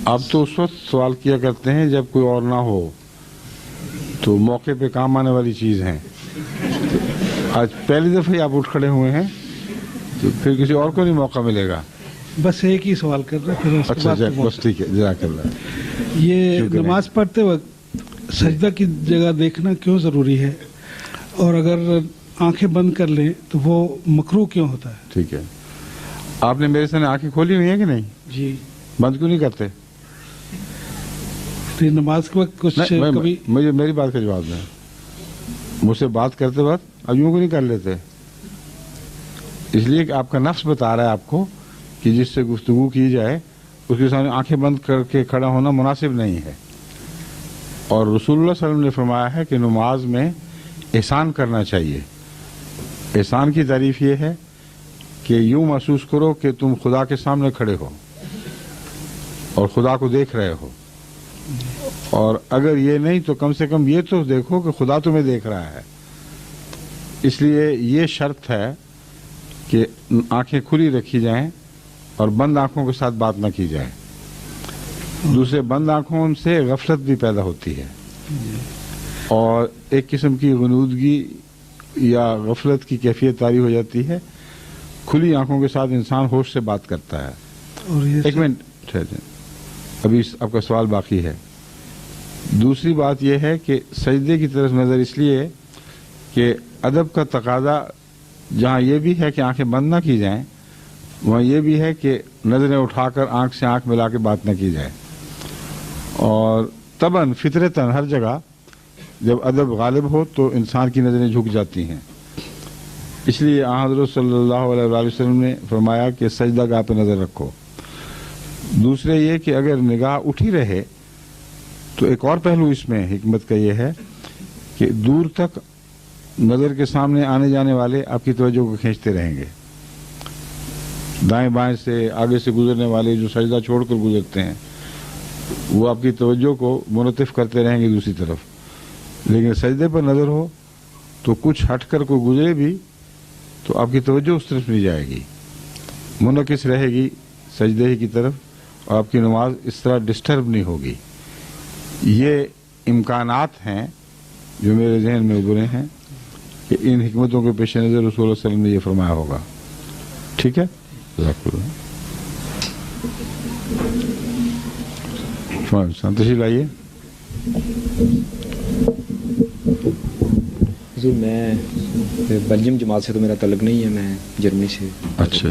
آپ تو اس وقت سوال کیا کرتے ہیں جب کوئی اور نہ ہو، تو موقع پہ کام آنے والی چیز ہیں. آج پہلی دفعہ ہی آپ اٹھ کھڑے ہوئے ہیں، تو پھر کسی اور کو نہیں موقع ملے گا. بس ایک ہی سوال کر رہے ہیں. اچھا بس ٹھیک ہے، جزاک اللہ. یہ نماز پڑھتے وقت سجدہ کی جگہ دیکھنا کیوں ضروری ہے، اور اگر آنکھیں بند کر لیں تو وہ مکروہ کیوں ہوتا ہے؟ ٹھیک ہے. آپ نے میرے سامنے آنکھیں کھولی ہوئی ہیں کہ نہیں؟ جی. بند کیوں نہیں کرتے؟ نماز کے وقت کچھ کبھی مجھے میری بات کا جواب دیں. مجھ سے بات کرتے وقت اب یوں کو نہیں کر لیتے، اس لیے کہ آپ کا نفس بتا رہا ہے آپ کو کہ جس سے گفتگو کی جائے اس کے سامنے آنکھیں بند کر کے کھڑا ہونا مناسب نہیں ہے. اور رسول اللہ صلی اللہ علیہ وسلم نے فرمایا ہے کہ نماز میں احسان کرنا چاہیے. احسان کی تعریف یہ ہے کہ یوں محسوس کرو کہ تم خدا کے سامنے کھڑے ہو اور خدا کو دیکھ رہے ہو، اور اگر یہ نہیں تو کم سے کم یہ تو دیکھو کہ خدا تمہیں دیکھ رہا ہے. اس لیے یہ شرط ہے کہ آنکھیں کھلی رکھی جائیں اور بند آنکھوں کے ساتھ بات نہ کی جائے. دوسرے بند آنکھوں سے غفلت بھی پیدا ہوتی ہے، اور ایک قسم کی غنودگی یا غفلت کی کیفیت طاری ہو جاتی ہے. کھلی آنکھوں کے ساتھ انسان ہوش سے بات کرتا ہے. ایک منٹ ٹھہر جائیں، ابھی آپ کا سوال باقی ہے. دوسری بات یہ ہے کہ سجدے کی طرف نظر اس لیے کہ ادب کا تقاضا جہاں یہ بھی ہے کہ آنکھیں بند نہ کی جائیں، وہاں یہ بھی ہے کہ نظریں اٹھا کر آنکھ سے آنکھ ملا کے بات نہ کی جائے. اور طبعاً فطرتاً ہر جگہ جب ادب غالب ہو تو انسان کی نظریں جھک جاتی ہیں. اس لیے حضرت صلی اللہ علیہ وسلم نے فرمایا کہ سجدہ گاہ پہ نظر رکھو. دوسرے یہ کہ اگر نگاہ اٹھی رہے تو ایک اور پہلو اس میں حکمت کا یہ ہے کہ دور تک نظر کے سامنے آنے جانے والے آپ کی توجہ کو کھینچتے رہیں گے. دائیں بائیں سے آگے سے گزرنے والے جو سجدہ چھوڑ کر گزرتے ہیں وہ آپ کی توجہ کو منعطف کرتے رہیں گے دوسری طرف. لیکن سجدے پر نظر ہو تو کچھ ہٹ کر کوئی گزرے بھی تو آپ کی توجہ اس طرف نہیں جائے گی، منعکس رہے گی سجدے ہی کی طرف، اور آپ کی نماز اس طرح ڈسٹرب نہیں ہوگی. یہ امکانات ہیں جو میرے ذہن میں ابھرے ہیں کہ ان حکمتوں کے پیش نظر رسول اللہ صلی اللہ علیہ وسلم نے یہ فرمایا ہوگا. ٹھیک ہے، تشریف لائیے. جی میں بلجیم جماعت سے تو میرا تعلق نہیں ہے، میں جرمنی سے. اچھا،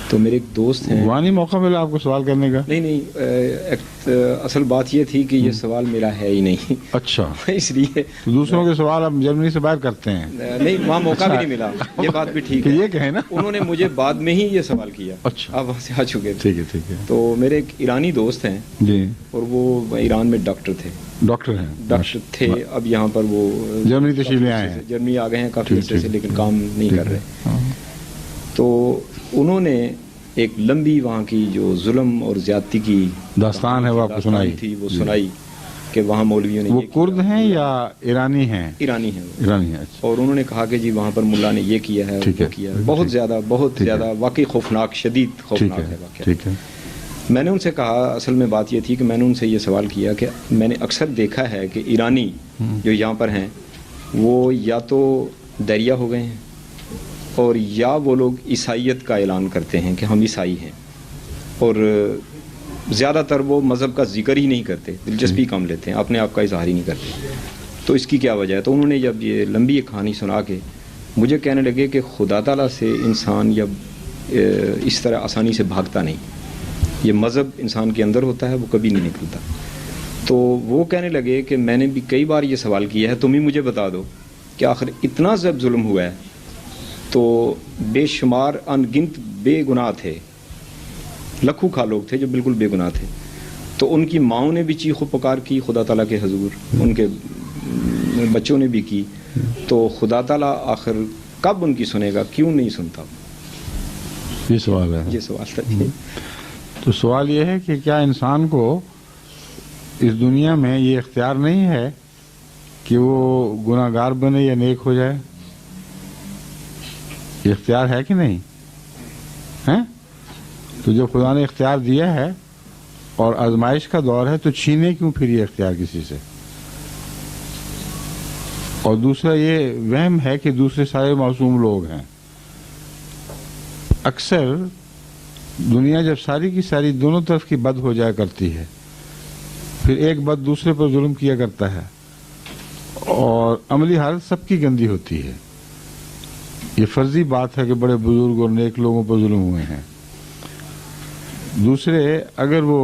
تو میرے ایک دوست ہیں. وہاں نہیں موقع ملا آپ کو سوال کرنے کا؟ نہیں، اصل بات یہ تھی کہ یہ سوال میرا ہے ہی نہیں. اچھا، اس لیے دوسروں کے سوال آپ جرمنی سے باہر کرتے ہیں؟ نہیں، وہاں موقع بھی نہیں ملا. یہ بات بھی ٹھیک ہے، یہ کہیں نا انہوں نے مجھے بعد میں ہی یہ سوال کیا. اچھا، آپ وہاں سے آ چکے تھے. ٹھیک ہے ٹھیک ہے. تو میرے ایک ایرانی دوست ہیں جی، اور وہ ایران میں ڈاکٹر تھے. ڈاکٹر تھے، اب یہاں پر وہ جرمنی تشریف لے آئے ہیں. جرمنی آ گئے ہیں کافی عرصے سے، لیکن کام نہیں کر رہے. تو انہوں نے ایک لمبی وہاں کی جو ظلم اور زیادتی کی داستان ہے وہ آپ کو سنائی تھی، وہ سنائی کہ وہاں مولویوں نے. وہ کرد ہیں یا ایرانی ہیں؟ ایرانی ہیں. ایرانی ہیں. اور انہوں نے کہا کہ جی وہاں پر ملا نے یہ کیا ہے، وہ کیا ہے. بہت زیادہ واقعی خوفناک، شدید خوفناک ہے واقعہ. ٹھیک ہے. میں نے ان سے کہا، اصل میں بات یہ تھی کہ میں نے ان سے یہ سوال کیا کہ میں نے اکثر دیکھا ہے کہ ایرانی جو یہاں پر ہیں وہ یا تو دریا ہو گئے ہیں، اور یا وہ لوگ عیسائیت کا اعلان کرتے ہیں کہ ہم عیسائی ہیں، اور زیادہ تر وہ مذہب کا ذکر ہی نہیں کرتے، دلچسپی کم لیتے ہیں، اپنے آپ کا اظہار ہی نہیں کرتے. تو اس کی کیا وجہ ہے؟ تو انہوں نے جب یہ لمبی ایک کہانی سنا کے مجھے کہنے لگے کہ خدا تعالیٰ سے انسان یا اس طرح آسانی سے بھاگتا نہیں. یہ مذہب انسان کے اندر ہوتا ہے، وہ کبھی نہیں نکلتا. تو وہ کہنے لگے کہ میں نے بھی کئی بار یہ سوال کیا ہے، تم ہی مجھے بتا دو کہ آخر اتنا جب ظلم ہوا ہے تو بے شمار ان گنت بے گناہ تھے، لکھوں کھا لوگ تھے جو بالکل بے گناہ تھے. تو ان کی ماؤں نے بھی چیخ و پکار کی خدا تعالیٰ کے حضور، ان کے بچوں نے بھی کی. تو خدا تعالیٰ آخر کب ان کی سنے گا، کیوں نہیں سنتا؟ یہ سوال ہے. یہ سوال تھا. تو سوال یہ ہے کہ کیا انسان کو اس دنیا میں یہ اختیار نہیں ہے کہ وہ گناہ گار بنے یا نیک ہو جائے؟ یہ اختیار ہے کہ نہیں ہے؟ تو جب خدا نے اختیار دیا ہے اور آزمائش کا دور ہے تو چھینے کیوں پھر یہ اختیار کسی سے؟ اور دوسرا یہ وہم ہے کہ دوسرے سارے معصوم لوگ ہیں. اکثر دنیا جب ساری کی ساری دونوں طرف کی بد ہو جایا کرتی ہے، پھر ایک بد دوسرے پر ظلم کیا کرتا ہے اور عملی حالت سب کی گندی ہوتی ہے. یہ فرضی بات ہے کہ بڑے بزرگ اور نیک لوگوں پر ظلم ہوئے ہیں. دوسرے اگر وہ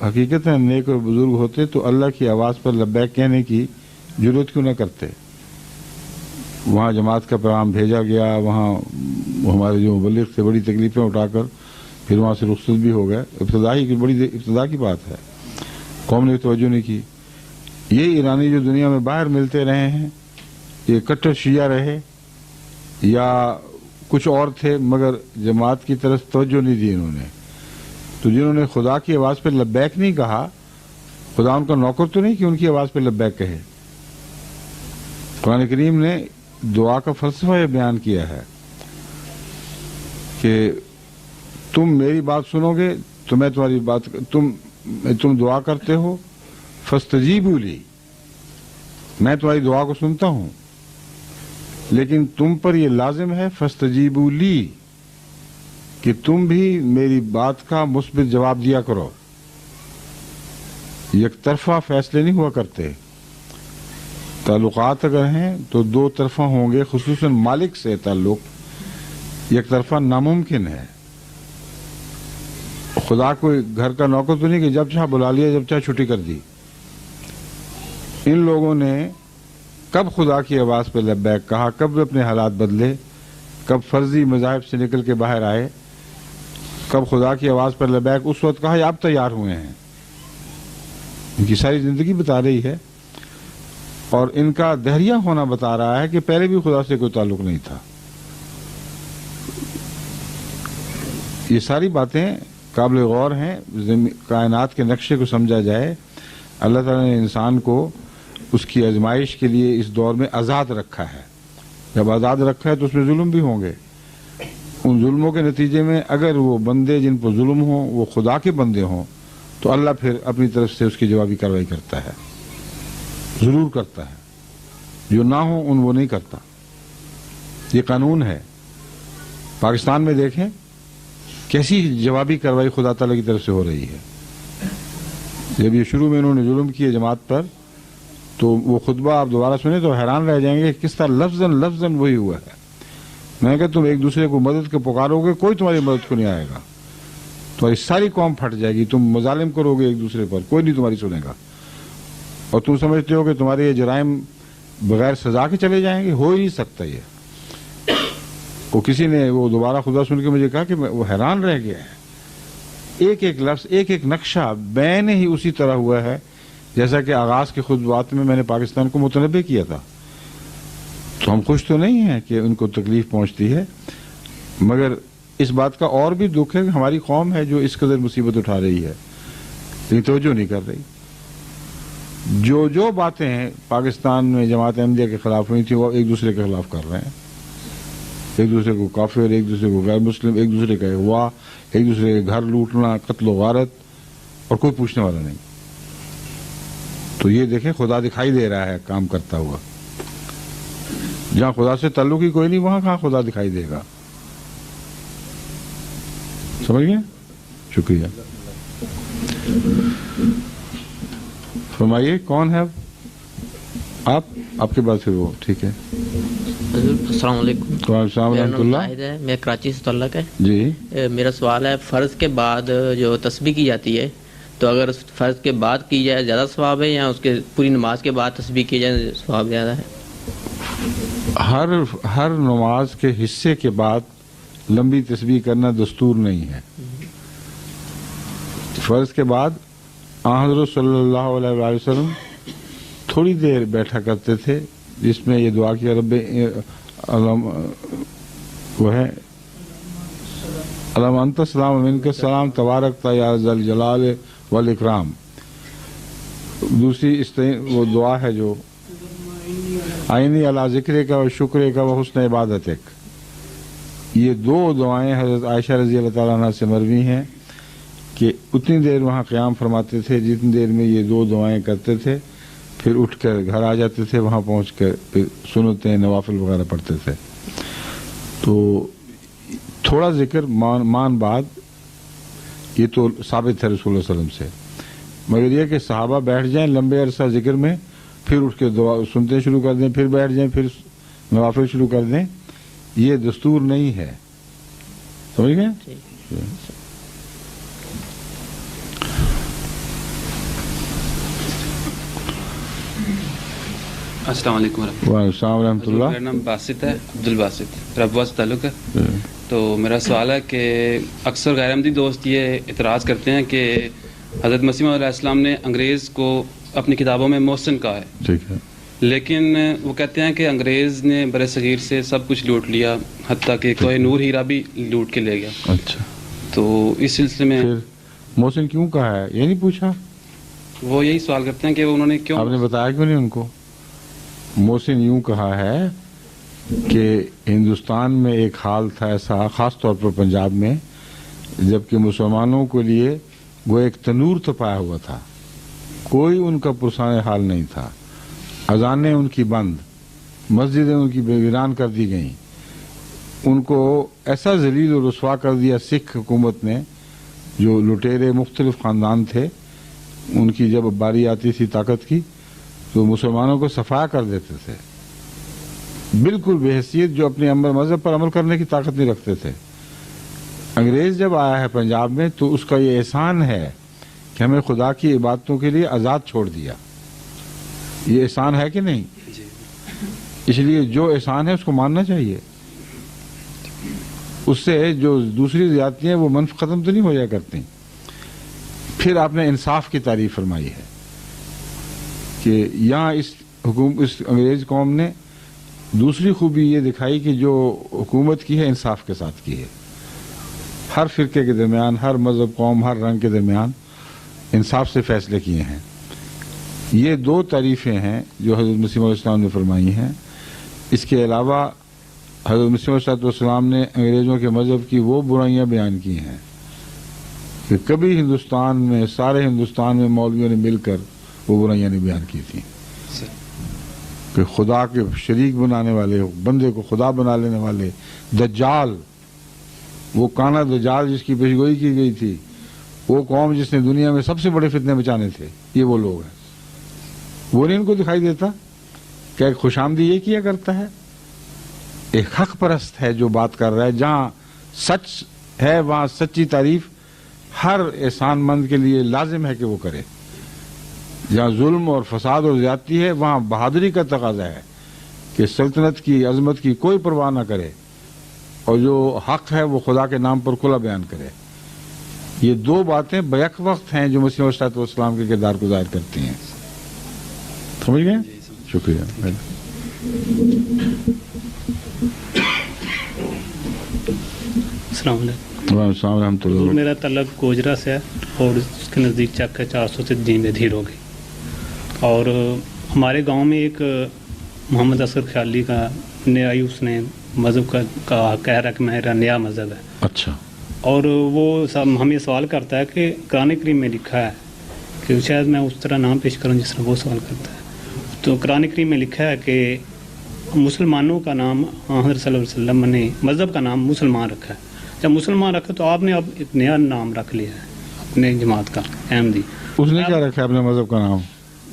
حقیقت میں نیک اور بزرگ ہوتے تو اللہ کی آواز پر لبیک کہنے کی ضرورت کیوں نہ کرتے؟ وہاں جماعت کا پیغام بھیجا گیا، وہاں ہمارے جو مبلغ تھے بڑی تکلیفیں اٹھا کر پھر وہاں سے رخصت بھی ہو گئے. بڑی ابتدا کی بات ہے، قوم نے توجہ نہیں کی. یہ ایرانی جو دنیا میں باہر ملتے رہے ہیں، یہ کٹر شیعہ رہے یا کچھ اور تھے، مگر جماعت کی طرف توجہ نہیں دی انہوں نے. تو جنہوں نے خدا کی آواز پہ لبیک نہیں کہا، خدا ان کا نوکر تو نہیں کہ ان کی آواز پہ لبیک کہے. قرآن کریم نے دعا کا فلسفہ یہ بیان کیا ہے کہ تم میری بات سنو گے تو میں تمہاری بات، تم دعا کرتے ہو فاستجیبوا لی، میں تمہاری دعا کو سنتا ہوں، لیکن تم پر یہ لازم ہے فاستجیبوا لی کہ تم بھی میری بات کا مثبت جواب دیا کرو. یک طرفہ فیصلے نہیں ہوا کرتے. تعلقات اگر ہیں تو دو طرفہ ہوں گے، خصوصاً مالک سے تعلق یک طرفہ ناممکن ہے. خدا کوئی گھر کا نوکر تو نہیں کہ جب چاہ بلا لیا جب چاہ چھٹی کر دی. ان لوگوں نے کب خدا کی آواز پہ لبیک کہا، کب اپنے حالات بدلے، کب فرضی مذاہب سے نکل کے باہر آئے، کب خدا کی آواز پر لبیک اس وقت کہا یا اب تیار ہوئے ہیں. ان کی ساری زندگی بتا رہی ہے اور ان کا دہریہ ہونا بتا رہا ہے کہ پہلے بھی خدا سے کوئی تعلق نہیں تھا. یہ ساری باتیں قابل غور ہیں. کائنات کے نقشے کو سمجھا جائے، اللہ تعالیٰ نے انسان کو اس کی آزمائش کے لیے اس دور میں آزاد رکھا ہے. جب آزاد رکھا ہے تو اس میں ظلم بھی ہوں گے. ان ظلموں کے نتیجے میں اگر وہ بندے جن پر ظلم ہوں وہ خدا کے بندے ہوں تو اللہ پھر اپنی طرف سے اس کی جوابی کارروائی کرتا ہے، ضرور کرتا ہے. جو نہ ہوں ان وہ نہیں کرتا. یہ قانون ہے. پاکستان میں دیکھیں کیسی جوابی کارروائی خدا تعالیٰ کی طرف سے ہو رہی ہے. جب یہ شروع میں انہوں نے ظلم کیے جماعت پر تو وہ خطبہ آپ دوبارہ سنیں تو حیران رہ جائیں گے کہ کس طرح لفظاً وہی ہوا ہے. میں نے کہا تم ایک دوسرے کو مدد کے پکارو گے، کوئی تمہاری مدد کو نہیں آئے گا. تمہاری ساری قوم پھٹ جائے گی. تم مظالم کرو گے ایک دوسرے پر، کوئی نہیں تمہاری سنے گا. اور تم سمجھتے ہو کہ تمہارے یہ جرائم بغیر سزا کے چلے جائیں گے؟ ہو ہی نہیں سکتا. یہ وہ کسی نے وہ دوبارہ خدا سن کے مجھے کہا کہ وہ حیران رہ گیا ہے. ایک ایک لفظ، ایک ایک نقشہ بین ہی اسی طرح ہوا ہے جیسا کہ آغاز کے خطبات میں نے پاکستان کو متنبع کیا تھا. تو ہم خوش تو نہیں ہیں کہ ان کو تکلیف پہنچتی ہے، مگر اس بات کا اور بھی دکھ ہے کہ ہماری قوم ہے جو اس قدر مصیبت اٹھا رہی ہے لیکن توجہ نہیں کر رہی. جو باتیں ہیں پاکستان میں جماعت احمدیہ کے خلاف ہوئی تھی وہ ایک دوسرے کے خلاف کر رہے ہیں. ایک دوسرے کو کافر، ایک دوسرے کو غیر مسلم، ایک دوسرے کا اغوا، ایک دوسرے کے گھر لوٹنا، قتل و غارت، اور کوئی پوچھنے والا نہیں. تو یہ دیکھیں خدا دکھائی دے رہا ہے کام کرتا ہوا. جہاں خدا سے تعلق ہی کوئی نہیں وہاں کہاں خدا دکھائی دے گا. سمجھ گئے؟ شکریہ. فرمائیے کون ہے آپ کے بعد پھر وہ ٹھیک ہے. السلام علیکم. وعلیکم السلام ورحمۃ اللہ. میں کراچی سے تعلق ہے. جی میرا سوال ہے فرض کے بعد جو تسبیح کی جاتی ہے تو اگر فرض کے بعد کی جائے زیادہ ثواب ہے یا اس کے پوری نماز کے بعد تسبیح کی جائے ثواب زیادہ ہے؟ ہر نماز کے حصے کے بعد لمبی تسبیح کرنا دستور نہیں ہے. فرض کے بعد حضرت صلی اللہ علیہ وسلم تھوڑی دیر بیٹھا کرتے تھے جس میں یہ دعا کی رب وہ ہے علم انت السلام منک السلام تبارک یا ذا الجلال والاکرام. دوسری وہ دعا ہے جو آئینی علی ذکر کا و شکر کا و حسن عبادت. یہ دو دعائیں حضرت عائشہ رضی اللہ تعالیٰ عنہ سے مروی ہیں کہ اتنی دیر وہاں قیام فرماتے تھے جتنی دیر میں یہ 2 دعائیں کرتے تھے، پھر اٹھ کر گھر آ جاتے تھے، وہاں پہنچ کر پھر سنتیں نوافل وغیرہ پڑھتے تھے. تو تھوڑا ذکر مان بعد یہ تو ثابت ہے رسول اللہ صلی اللہ علیہ وسلم سے، مگر یہ کہ صحابہ بیٹھ جائیں لمبے عرصہ ذکر میں، پھر اٹھ کے دعا سنتے شروع کر دیں، پھر بیٹھ جائیں، پھر نوافل شروع کر دیں، یہ دستور نہیں ہے. سمجھ گئے؟ السلام علیکم ورحمۃ وعلیکم السلام ورحمۃ اللہ. اللہ. میرا نام باسط ہے، عبدالباسط، ربوہ سے تعلق ہے. تو میرا سوال ہے کہ اکثر غیر احمدی دوست یہ اعتراض کرتے ہیں کہ حضرت مسیح علیہ السلام نے انگریز کو اپنی کتابوں میں محسن کہا ہے، ٹھیک ہے، لیکن وہ کہتے ہیں کہ انگریز نے بر صغیر سے سب کچھ لوٹ لیا، حتیٰ کہ کوہ نور ہیرا بھی لوٹ کے لے گیا. اچھا، تو اس سلسلے میں پھر محسن کیوں کہا ہے یہ نہیں پوچھا؟ وہ یہی سوال کرتے ہیں کہ انہوں نے کیوں، آپ نے بتایا کیوں نہیں ان کو؟ محسن یوں کہا ہے کہ ہندوستان میں ایک حال تھا ایسا، خاص طور پر پنجاب میں، جبکہ مسلمانوں کے لیے وہ ایک تنور تپایا ہوا تھا، کوئی ان کا پرسان حال نہیں تھا. اذانیں ان کی بند، مسجدیں ان کی ویران کر دی گئیں، ان کو ایسا ذلیل و رسوا کر دیا سکھ حکومت نے، جو لٹیرے مختلف خاندان تھے، ان کی جب باری آتی تھی طاقت کی تو مسلمانوں کو صفایا کر دیتے تھے، بالکل بے حیثیت، جو اپنے مذہب پر عمل کرنے کی طاقت نہیں رکھتے تھے. انگریز جب آیا ہے پنجاب میں تو اس کا یہ احسان ہے کہ ہمیں خدا کی عبادتوں کے لیے آزاد چھوڑ دیا. یہ احسان ہے کہ نہیں؟ اس لیے جو احسان ہے اس کو ماننا چاہیے. اس سے جو دوسری زیادتیاں ہیں وہ منف ختم تو نہیں ہو جایا کرتی. پھر آپ نے انصاف کی تعریف فرمائی ہے کہ یہاں اس انگریز قوم نے دوسری خوبی یہ دکھائی کہ جو حکومت کی ہے انصاف کے ساتھ کی ہے. ہر فرقے کے درمیان، ہر مذہب، قوم، ہر رنگ کے درمیان انصاف سے فیصلے کیے ہیں. یہ 2 تعریفیں ہیں جو حضرت مسیح علیہ السلام نے فرمائی ہیں. اس کے علاوہ حضرت مسیح علیہ السلام نے انگریزوں کے مذہب کی وہ برائیاں بیان کی ہیں کہ کبھی ہندوستان میں، سارے ہندوستان میں مولویوں نے مل کر وہ برائیاں نہیں بیان کی تھیں کہ خدا کے شریک بنانے والے، بندے کو خدا بنا لینے والے، دجال، وہ کانا دجال جس کی پیشگوئی کی گئی تھی، وہ قوم جس نے دنیا میں سب سے بڑے فتنے بچانے تھے، یہ وہ لوگ ہیں. وہ نہیں ان کو دکھائی دیتا کہ ایک خوش آمدی یہ کیا کرتا ہے، ایک حق پرست ہے جو بات کر رہا ہے. جہاں سچ ہے وہاں سچی تعریف ہر احسان مند کے لیے لازم ہے کہ وہ کرے. جہاں ظلم اور فساد اور زیادتی ہے وہاں بہادری کا تقاضا ہے کہ سلطنت کی عظمت کی کوئی پرواہ نہ کرے اور جو حق ہے وہ خدا کے نام پر کھلا بیان کرے. یہ 2 باتیں بیک وقت ہیں جو مسیح علیہ السلام کے کردار کو ظاہر کرتی ہیں. سمجھ گئے؟ شکریہ. السلام علیکم. وعلیکم السلام ورحمۃ اللہ. میرا تعلق گوجرا سے ہے اور اس کے نزدیک چک ہے 400 سے دین دھیر ہو گئی. اور ہمارے گاؤں میں ایک محمد اصغر خیالی کا نیا ہی اس نے مذہب کا کہہ رہا کہ میرا نیا مذہب ہے. اچھا. اور وہ ہمیں سوال کرتا ہے کہ قرآن کریم میں لکھا ہے کہ شاید میں اس طرح نام پیش کروں جس طرح وہ سوال کرتا ہے. تو قرآن کریم میں لکھا ہے کہ مسلمانوں کا نام حضرت صلی اللہ علیہ وسلم نے مذہب کا نام مسلمان رکھا ہے. جب مسلمان رکھا تو آپ نے اب ایک نیا نام رکھ لیا ہے اپنے جماعت کا، احمدی. اس نے کیا رکھا ہے اپنے مذہب کا نام؟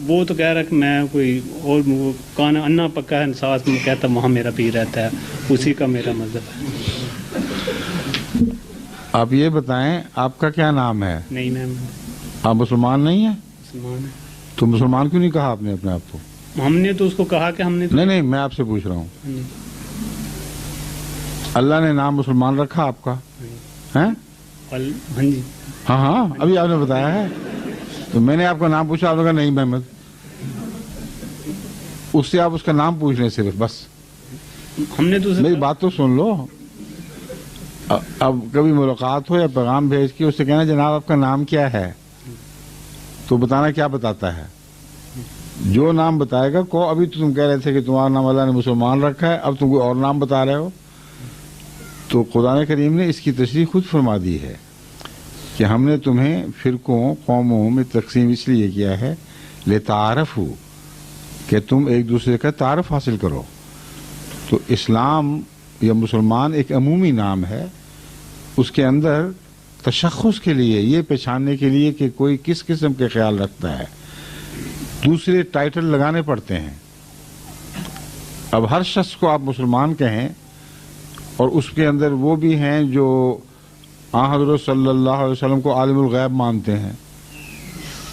وہ تو کہہ رہا ہے کہ میں کوئی اور کان انا پکا ہے ساتھ میں کہتا وہاں میرا پیر رہتا ہے، اسی کا میرا مذہب ہے. آپ یہ بتائیں آپ کا کیا نام ہے؟ نہیں میں آپ مسلمان نہیں ہیں؟ مسلمان ہے. تو مسلمان کیوں نہیں کہا آپ نے اپنے آپ کو؟ ہم نے تو اس کو کہا کہ ہم نے نہیں میں آپ سے پوچھ رہا ہوں، اللہ نے نام مسلمان رکھا آپ کا؟ ہاں جی. ہاں ابھی آپ نے بتایا ہے. تو میں نے آپ کا نام پوچھا، آپ نے کہا نہیں محمد. اس سے آپ اس کا نام پوچھ لیں صرف، بس. ہم نے تو میری بات تو سن لو. اب کبھی ملاقات ہو یا پیغام بھیج کے اس سے کہنا جناب آپ کا نام کیا ہے، تو بتانا کیا بتاتا ہے. جو نام بتائے گا کو. ابھی تو تم کہہ رہے تھے کہ تمہارا نام اللہ نے مسلمان رکھا ہے، اب تم کوئی اور نام بتا رہے ہو. تو قرآن کریم نے اس کی تشریح خود فرما دی ہے کہ ہم نے تمہیں فرقوں قوموں میں تقسیم اس لیے کیا ہے لتعارفوا، کہ تم ایک دوسرے کا تعارف حاصل کرو. تو اسلام یا مسلمان ایک عمومی نام ہے، اس کے اندر تشخص کے لیے، یہ پہچاننے کے لیے کہ کوئی کس قسم کے خیال رکھتا ہے، دوسرے ٹائٹل لگانے پڑتے ہیں. اب ہر شخص کو آپ مسلمان کہیں اور اس کے اندر وہ بھی ہیں جو حضرت صلی اللہ علیہ وسلم کو عالم الغیب مانتے ہیں،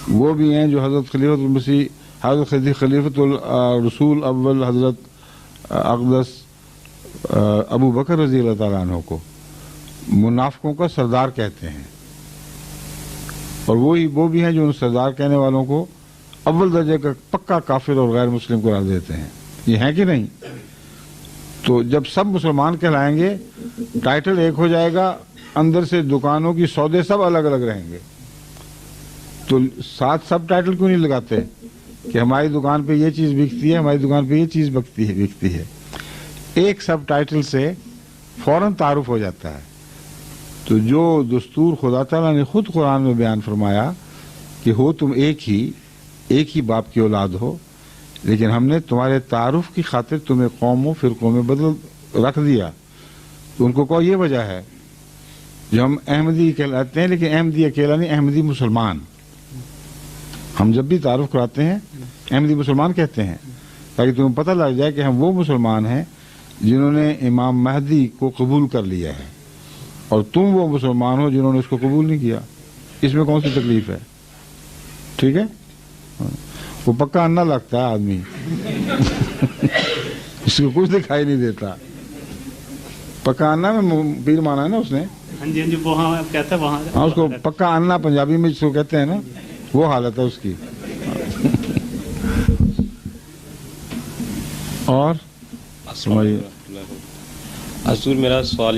وہ بھی ہیں جو حضرت خلیفۃ المسیح، حضرت خلیفۃ الرسول اول حضرت اقدس ابو بکر رضی اللہ تعالیٰ عنہ کو منافقوں کا سردار کہتے ہیں، اور وہ بھی ہیں جو ان سردار کہنے والوں کو اول درجے کا پکا کافر اور غیر مسلم قرار دیتے ہیں. یہ ہیں کہ نہیں؟ تو جب سب مسلمان کہلائیں گے ٹائٹل ایک ہو جائے گا، اندر سے دکانوں کی سودے سب الگ الگ رہیں گے. تو ساتھ سب ٹائٹل کیوں نہیں لگاتے کہ ہماری دکان پہ یہ چیز بکتی ہے، ہماری دکان پہ یہ چیز بکتی ہے. ایک سب ٹائٹل سے فوراً تعارف ہو جاتا ہے. تو جو دستور خدا تعالیٰ نے خود قرآن میں بیان فرمایا کہ ہو تم ایک ہی باپ کی اولاد ہو، لیکن ہم نے تمہارے تعارف کی خاطر تمہیں قوموں فرقوں میں بدل رکھ دیا. تو ان کو کہو یہ وجہ ہے جو ہم احمدی کہلاتے ہیں، لیکن احمدی اکیلا نہیں، احمدی مسلمان. ہم جب بھی تعارف کراتے ہیں احمدی مسلمان کہتے ہیں، تاکہ تمہیں پتہ لگ جائے کہ ہم وہ مسلمان ہیں جنہوں نے امام مہدی کو قبول کر لیا ہے، اور تم وہ مسلمان ہو جنہوں نے اس کو قبول نہیں کیا. اس میں کون سی تکلیف ہے؟ ٹھیک ہے. وہ پکا انا لگتا ہے آدمی اس کو کچھ دکھائی نہیں دیتا. پکا انا میں پیر مانا ہے نا اس نے. ہاں جی وہاں کہتا ہے، وہاں ہاں اس کو پکا انا پنجابی میں جس کو کہتے ہیں نا، وہ حالت ہے اس کی. اور حضور میرا سوال